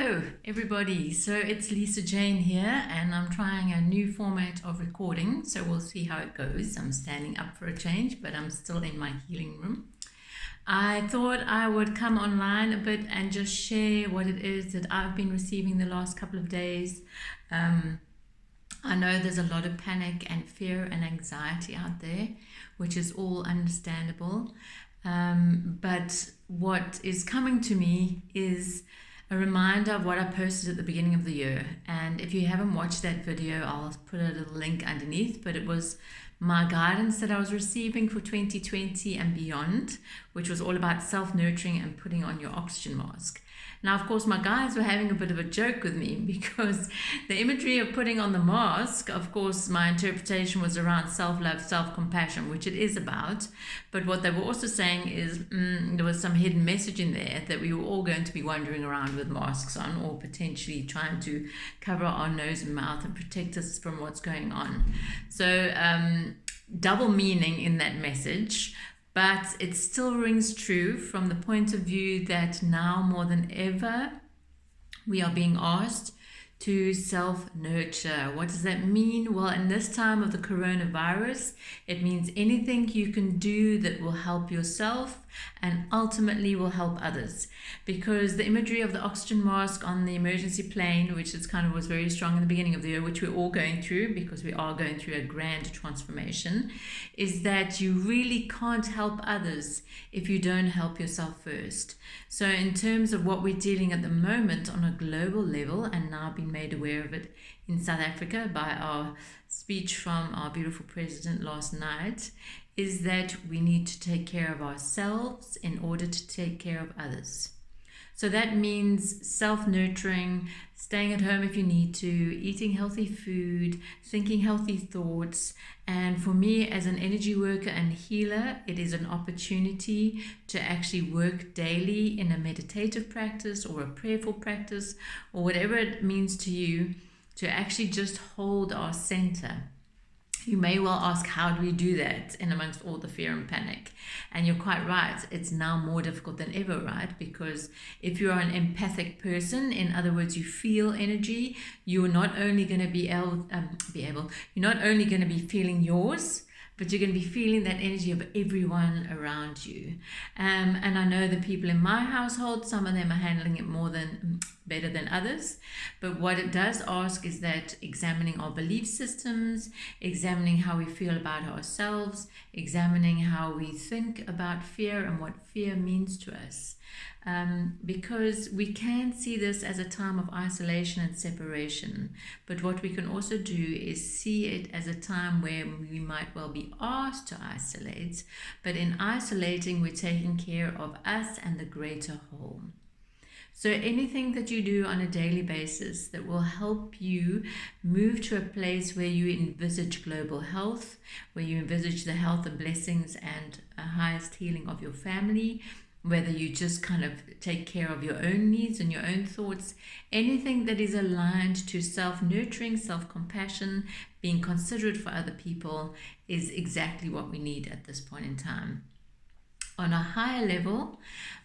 Hello, everybody. So it's Lisa Jane here, and I'm trying a new format of recording. So we'll see how it goes. I'm standing up for a change, but I'm still in my healing room. I thought I would come online a bit and just share what it is that I've been receiving the last couple of days. I know there's a lot of panic and fear and anxiety out there, which is all understandable. But what is coming to me is a reminder of what I posted at the beginning of the year. And if you haven't watched that video, I'll put a little link underneath, but it was my guidance that I was receiving for 2020 and beyond, which was all about self-nurturing and putting on your oxygen mask. Now, of course, my guides were having a bit of a joke with me because the imagery of putting on the mask, of course, my interpretation was around self-love, self-compassion, which it is about. But what they were also saying is there was some hidden message in there that we were all going to be wandering around with masks on, or potentially trying to cover our nose and mouth and protect us from what's going on. So double meaning in that message. But it still rings true from the point of view that now more than ever, we are being asked to self-nurture. What does that mean? Well, in this time of the coronavirus, it means anything you can do that will help yourself and ultimately will help others. Because the imagery of the oxygen mask on the emergency plane, which is kind of was very strong in the beginning of the year, which we're all going through because we are going through a grand transformation, is that you really can't help others if you don't help yourself first. So in terms of what we're dealing at the moment on a global level, and now being made aware of it in South Africa by our speech from our beautiful president last night, is that we need to take care of ourselves in order to take care of others. So that means self-nurturing, staying at home if you need to, eating healthy food, thinking healthy thoughts. And for me, as an energy worker and healer, it is an opportunity to actually work daily in a meditative practice or a prayerful practice or whatever it means to you, to actually just hold our center. You may well ask, how do we do that in amongst all the fear and panic? And you're quite right. It's now more difficult than ever, right? Because if you are an empathic person, in other words, you feel energy, you're not only going to you're not only going to be feeling yours, but you're going to be feeling that energy of everyone around you. And I know the people in my household, some of them are handling it better than others. But what it does ask is that examining our belief systems, examining how we feel about ourselves, examining how we think about fear and what fear means to us. Because we can see this as a time of isolation and separation, but what we can also do is see it as a time where we might well be asked to isolate, but in isolating we're taking care of us and the greater whole. So anything that you do on a daily basis that will help you move to a place where you envisage global health, where you envisage the health and blessings and highest healing of your family, whether you just kind of take care of your own needs and your own thoughts, anything that is aligned to self-nurturing, self-compassion, being considerate for other people is exactly what we need at this point in time. On a higher level,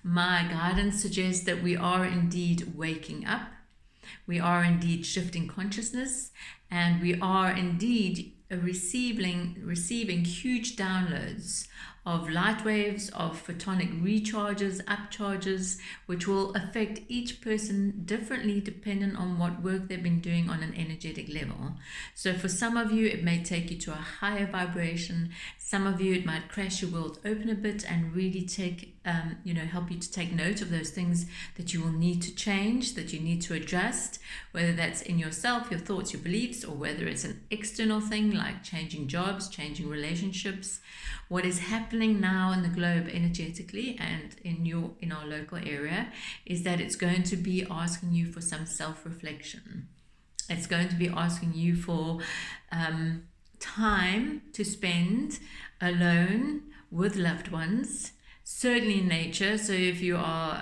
my guidance suggests that we are indeed waking up, we are indeed shifting consciousness, and we are indeed receiving huge downloads of light waves, of photonic recharges, upcharges, which will affect each person differently depending on what work they've been doing on an energetic level. So for some of you, it may take you to a higher vibration. Some of you, it might crash your world open a bit and really help you to take note of those things that you will need to change, that you need to adjust, whether that's in yourself, your thoughts, your beliefs, or whether it's an external thing like changing jobs, changing relationships. What is happening now in the globe energetically and in our local area is that it's going to be asking you for some self-reflection. It's going to be asking you for time to spend alone with loved ones, certainly in nature. So if you are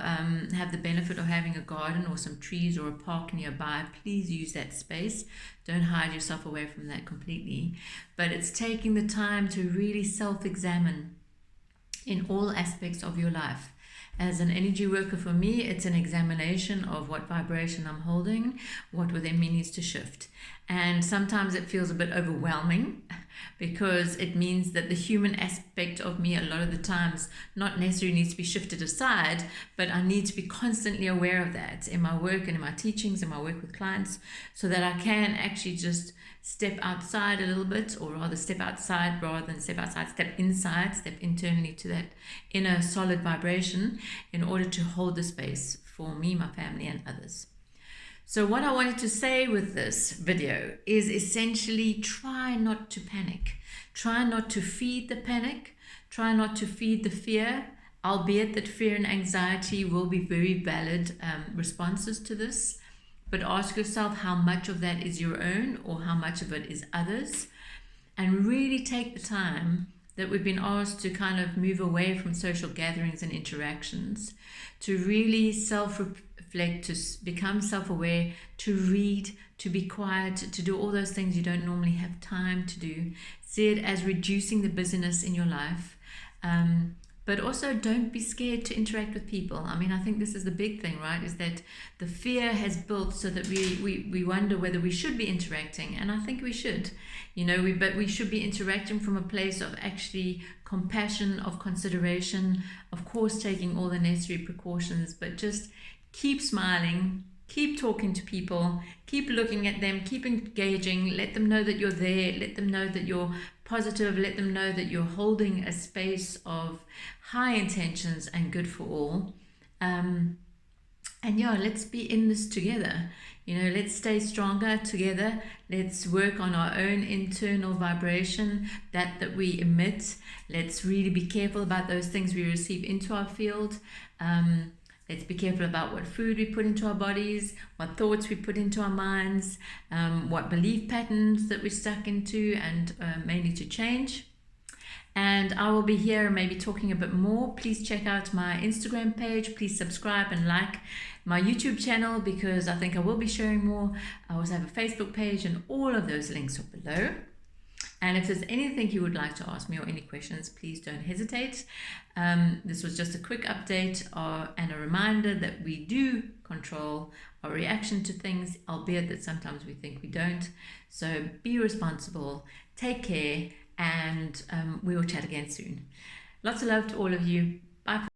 have the benefit of having a garden or some trees or a park nearby, please use that space. Don't hide yourself away from that completely. But it's taking the time to really self-examine in all aspects of your life. As an energy worker, for me, it's an examination of what vibration I'm holding, what within me needs to shift. And sometimes it feels a bit overwhelming because it means that the human aspect of me, a lot of the times, not necessarily needs to be shifted aside, but I need to be constantly aware of that in my work and in my teachings, in my work with clients, so that I can actually just step outside a little bit, or rather step outside rather than step outside, step inside, step internally to that inner solid vibration in order to hold the space for me, my family, and others. So what I wanted to say with this video is essentially try not to panic. Try not to feed the panic. Try not to feed the fear, albeit that fear and anxiety will be very valid responses to this. But ask yourself how much of that is your own or how much of it is others. And really take the time that we've been asked to kind of move away from social gatherings and interactions, to really self-reflect, to become self-aware, to read, to be quiet, to do all those things you don't normally have time to do. See it as reducing the busyness in your life. But also don't be scared to interact with people. I mean, I think this is the big thing, right? Is that the fear has built so that we wonder whether we should be interacting. And I think we should, but we should be interacting from a place of actually compassion, of consideration, of course, taking all the necessary precautions, but just keep smiling, keep talking to people, keep looking at them, keep engaging, let them know that you're there, let them know that you're positive, let them know that you're holding a space of high intentions and good for all. And yeah, let's be in this together. Let's stay stronger together. Let's work on our own internal vibration that we emit. Let's really be careful about those things we receive into our field. Let's be careful about what food we put into our bodies, what thoughts we put into our minds, what belief patterns that we're stuck into and may need to change. And I will be here maybe talking a bit more. Please check out my Instagram page. Please subscribe and like my YouTube channel because I think I will be sharing more. I also have a Facebook page and all of those links are below. And if there's anything you would like to ask me or any questions, please don't hesitate. This was just a quick update and a reminder that we do control our reaction to things, albeit that sometimes we think we don't. So be responsible, take care, and we will chat again soon. Lots of love to all of you. Bye.